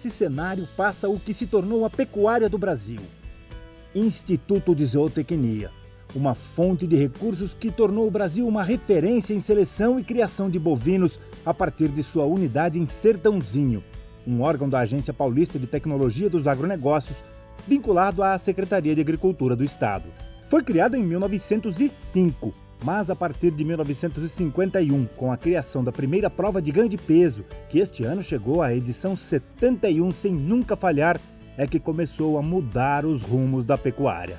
esse cenário passa o que se tornou a pecuária do Brasil. Instituto de Zootecnia, uma fonte de recursos que tornou o Brasil uma referência em seleção e criação de bovinos a partir de sua unidade em Sertãozinho, um órgão da Agência Paulista de Tecnologia dos Agronegócios, vinculado à Secretaria de Agricultura do Estado. Foi criado em 1905, mas a partir de 1951, com a criação da primeira prova de ganho de peso, que este ano chegou à edição 71 sem nunca falhar, é que começou a mudar os rumos da pecuária.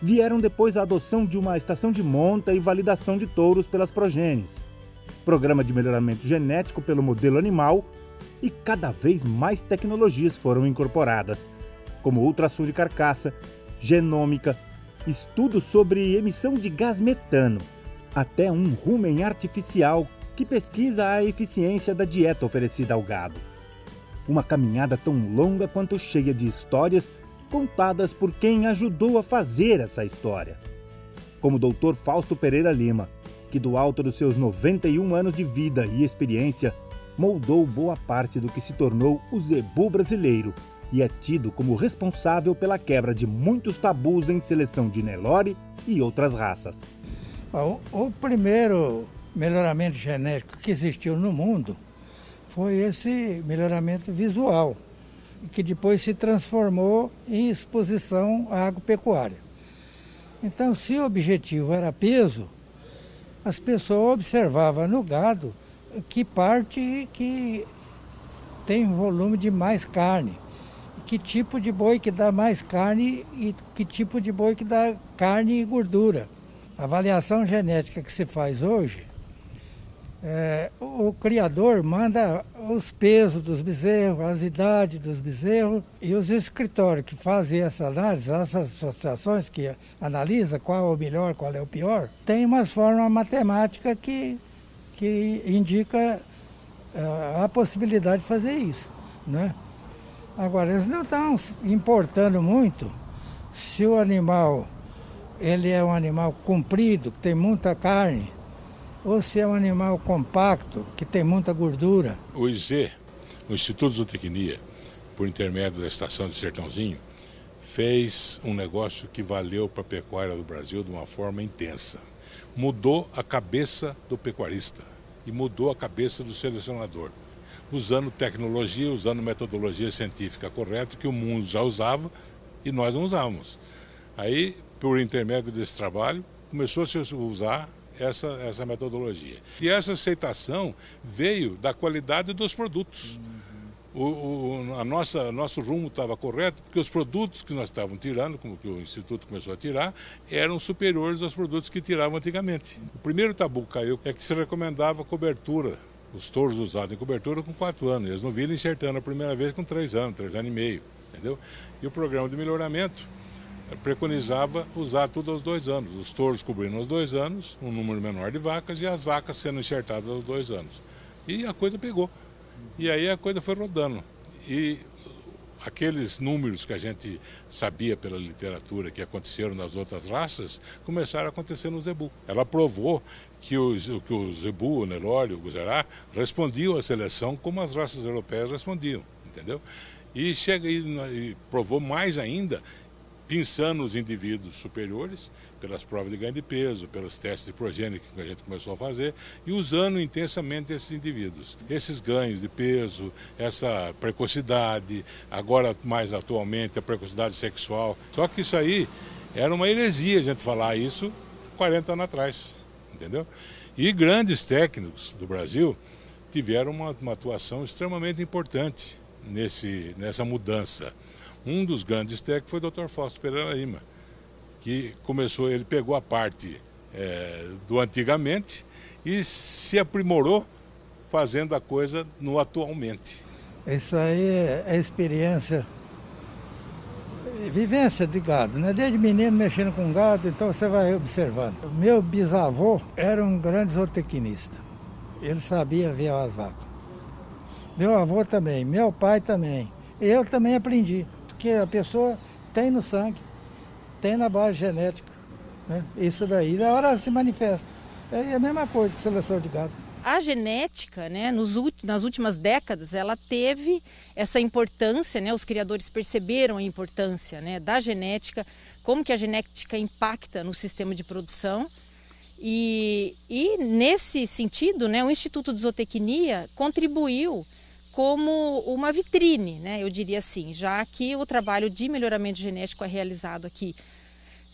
Vieram depois a adoção de uma estação de monta e validação de touros pelas progênies, programa de melhoramento genético pelo modelo animal e cada vez mais tecnologias foram incorporadas, como ultrassom de carcaça, genômica, estudos sobre emissão de gás metano, até um rumen artificial que pesquisa a eficiência da dieta oferecida ao gado. Uma caminhada tão longa quanto cheia de histórias contadas por quem ajudou a fazer essa história. Como o Dr. Fausto Pereira Lima, que do alto dos seus 91 anos de vida e experiência, moldou boa parte do que se tornou o zebu brasileiro e é tido como responsável pela quebra de muitos tabus em seleção de Nelore e outras raças. O primeiro melhoramento genético que existiu no mundo foi esse melhoramento visual, que depois se transformou em exposição à agropecuária. Então, se o objetivo era peso, as pessoas observavam no gado que parte que tem um volume de mais carne, que tipo de boi que dá mais carne e que tipo de boi que dá carne e gordura. A avaliação genética que se faz hoje, o criador manda os pesos dos bezerros, as idades dos bezerros, e os escritórios que fazem essa análise, essas associações que analisam qual é o melhor, qual é o pior, tem umas formas matemáticas que indica a possibilidade de fazer isso, né? Agora, eles não estão importando muito se o animal ele é um animal comprido, que tem muita carne, ou se é um animal compacto, que tem muita gordura. O IZ, o Instituto de Zootecnia, por intermédio da Estação de Sertãozinho, fez um negócio que valeu para a pecuária do Brasil de uma forma intensa. Mudou a cabeça do pecuarista e mudou a cabeça do selecionador, usando tecnologia, usando metodologia científica correta que o mundo já usava e nós não usávamos. Aí, por intermédio desse trabalho, começou a se usar essa metodologia. E essa aceitação veio da qualidade dos produtos. Nosso rumo estava correto, porque os produtos que nós estávamos tirando, como que o Instituto começou a tirar, eram superiores aos produtos que tiravam antigamente. O primeiro tabu que caiu é que se recomendava cobertura, os touros usados em cobertura com 4 anos. Eles não viram enxertando a primeira vez com 3 anos, 3 anos e meio, entendeu? E o programa de melhoramento preconizava usar tudo aos 2 anos. Os touros cobrindo aos 2 anos, um número menor de vacas, e as vacas sendo enxertadas aos 2 anos. E a coisa pegou. E aí a coisa foi rodando. E aqueles números que a gente sabia pela literatura que aconteceram nas outras raças, começaram a acontecer no zebu. Ela provou que o zebu, o Nelore, o Guzerá, respondiam à seleção como as raças europeias respondiam, entendeu? E provou mais ainda, pensando os indivíduos superiores, pelas provas de ganho de peso, pelos testes de progênie que a gente começou a fazer, e usando intensamente esses indivíduos. Esses ganhos de peso, essa precocidade, agora mais atualmente a precocidade sexual. Só que isso aí era uma heresia a gente falar isso 40 anos atrás, entendeu? E grandes técnicos do Brasil tiveram uma atuação extremamente importante nessa mudança. Um dos grandes técnicos foi o Dr. Fausto Pereira Lima, que ele pegou a parte do antigamente e se aprimorou fazendo a coisa no atualmente. Isso aí é experiência, vivência de gado, né? Desde menino mexendo com gado, então você vai observando. Meu bisavô era um grande zootecnista, ele sabia ver as vacas. Meu avô também, meu pai também, eu também aprendi. Que a pessoa tem no sangue, tem na base genética, né? Isso daí, da hora se manifesta. É a mesma coisa que seleção de gado. A genética, né, nas últimas décadas, ela teve essa importância, né, os criadores perceberam a importância, né, da genética, como que a genética impacta no sistema de produção. E nesse sentido, né, o Instituto de Zootecnia contribuiu como uma vitrine, né, eu diria assim, já que o trabalho de melhoramento genético é realizado aqui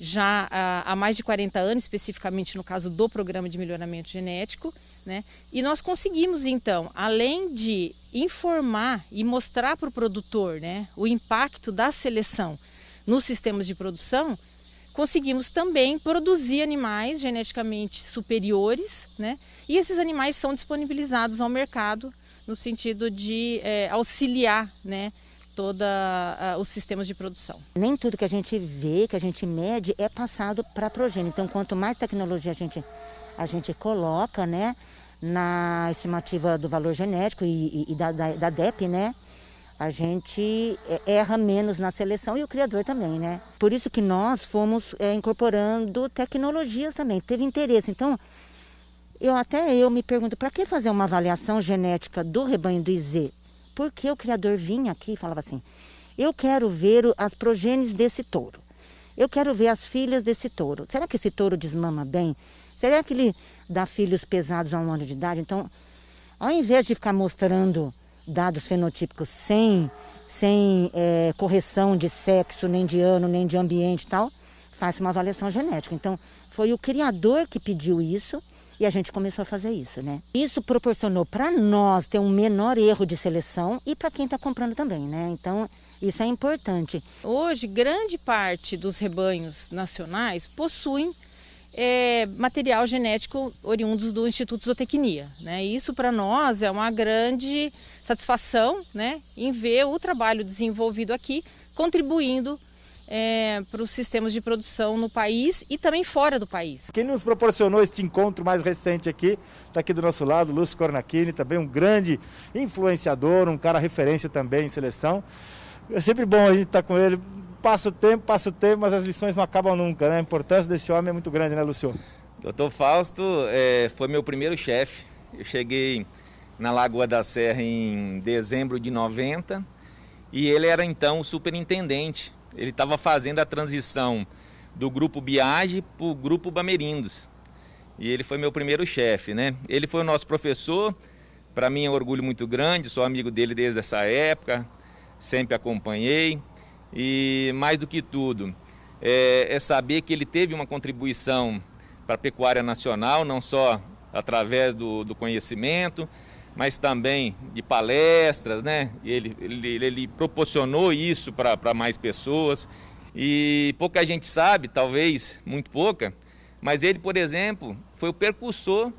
já há mais de 40 anos, especificamente no caso do programa de melhoramento genético, né? E nós conseguimos então, além de informar e mostrar para o produtor, né, o impacto da seleção nos sistemas de produção, conseguimos também produzir animais geneticamente superiores, né? E esses animais são disponibilizados ao mercado no sentido de auxiliar, né, todos os sistemas de produção. Nem tudo que a gente vê, que a gente mede, é passado para a progênie. Então, quanto mais tecnologia a gente coloca, né, na estimativa do valor genético e da DEP, né, a gente erra menos na seleção e o criador também, né. Por isso que nós fomos incorporando tecnologias também, teve interesse. Então, eu me pergunto, para que fazer uma avaliação genética do rebanho do IZ? Porque o criador vinha aqui e falava assim, eu quero ver as progênies desse touro, eu quero ver as filhas desse touro. Será que esse touro desmama bem? Será que ele dá filhos pesados a 1 ano de idade? Então, ao invés de ficar mostrando dados fenotípicos sem correção de sexo, nem de ano, nem de ambiente e tal, faz uma avaliação genética. Então, foi o criador que pediu isso. E a gente começou a fazer isso, né? Isso proporcionou para nós ter um menor erro de seleção e para quem está comprando também, né? Então, isso é importante. Hoje, grande parte dos rebanhos nacionais possuem material genético oriundos do Instituto de Zootecnia, né? E isso para nós é uma grande satisfação, né, em ver o trabalho desenvolvido aqui contribuindo para os sistemas de produção no país e também fora do país. Quem nos proporcionou este encontro mais recente aqui, está aqui do nosso lado, Lúcio Cornacchini, também um grande influenciador, um cara referência também em seleção. É sempre bom a gente estar com ele, passa o tempo, mas as lições não acabam nunca, né? A importância desse homem é muito grande, né, Lúcio? Dr. Fausto foi meu primeiro chefe. Eu cheguei na Lagoa da Serra em dezembro de 90 e ele era então o superintendente. Ele estava fazendo a transição do grupo Biage para o grupo Bamerindos. E ele foi meu primeiro chefe, né? Ele foi o nosso professor, para mim é um orgulho muito grande, sou amigo dele desde essa época, sempre acompanhei. E mais do que tudo, é saber que ele teve uma contribuição para a pecuária nacional, não só através do conhecimento, mas também de palestras, né? Ele proporcionou isso para mais pessoas e pouca gente sabe, talvez muito pouca, mas ele, por exemplo, foi o precursor,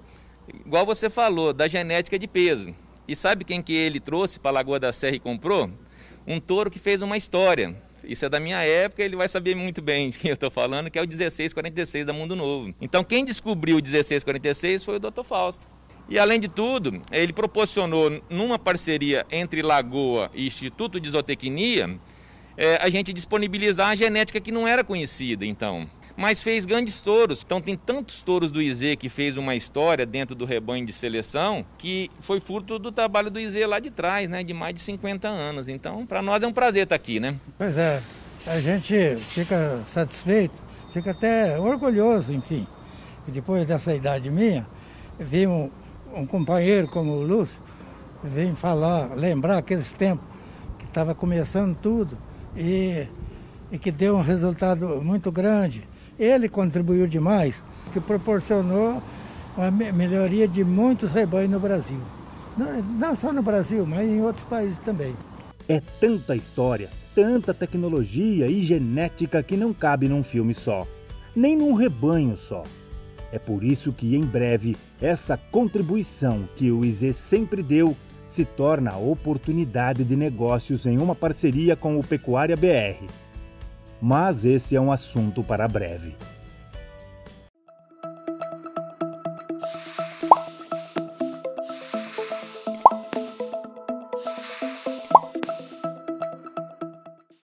igual você falou, da genética de peso. E sabe quem que ele trouxe para a Lagoa da Serra e comprou? Um touro que fez uma história. Isso é da minha época, ele vai saber muito bem de quem eu estou falando, que é o 1646 da Mundo Novo. Então quem descobriu o 1646 foi o Dr. Fausto. E além de tudo, ele proporcionou, numa parceria entre Lagoa e Instituto de Zootecnia, a gente disponibilizar a genética que não era conhecida, então. Mas fez grandes touros. Então tem tantos touros do IZ que fez uma história dentro do rebanho de seleção, que foi fruto do trabalho do IZ lá de trás, né, de mais de 50 anos. Então, para nós é um prazer estar aqui, né? Pois é, a gente fica satisfeito, fica até orgulhoso, enfim. E depois dessa idade minha, vi um companheiro como o Lúcio, vem lembrar aqueles tempos que estava começando tudo e que deu um resultado muito grande. Ele contribuiu demais, que proporcionou uma melhoria de muitos rebanhos no Brasil. Não só no Brasil, mas em outros países também. É tanta história, tanta tecnologia e genética que não cabe num filme só, nem num rebanho só. É por isso que, em breve, essa contribuição que o IZ sempre deu se torna a oportunidade de negócios em uma parceria com o Pecuária BR. Mas esse é um assunto para breve.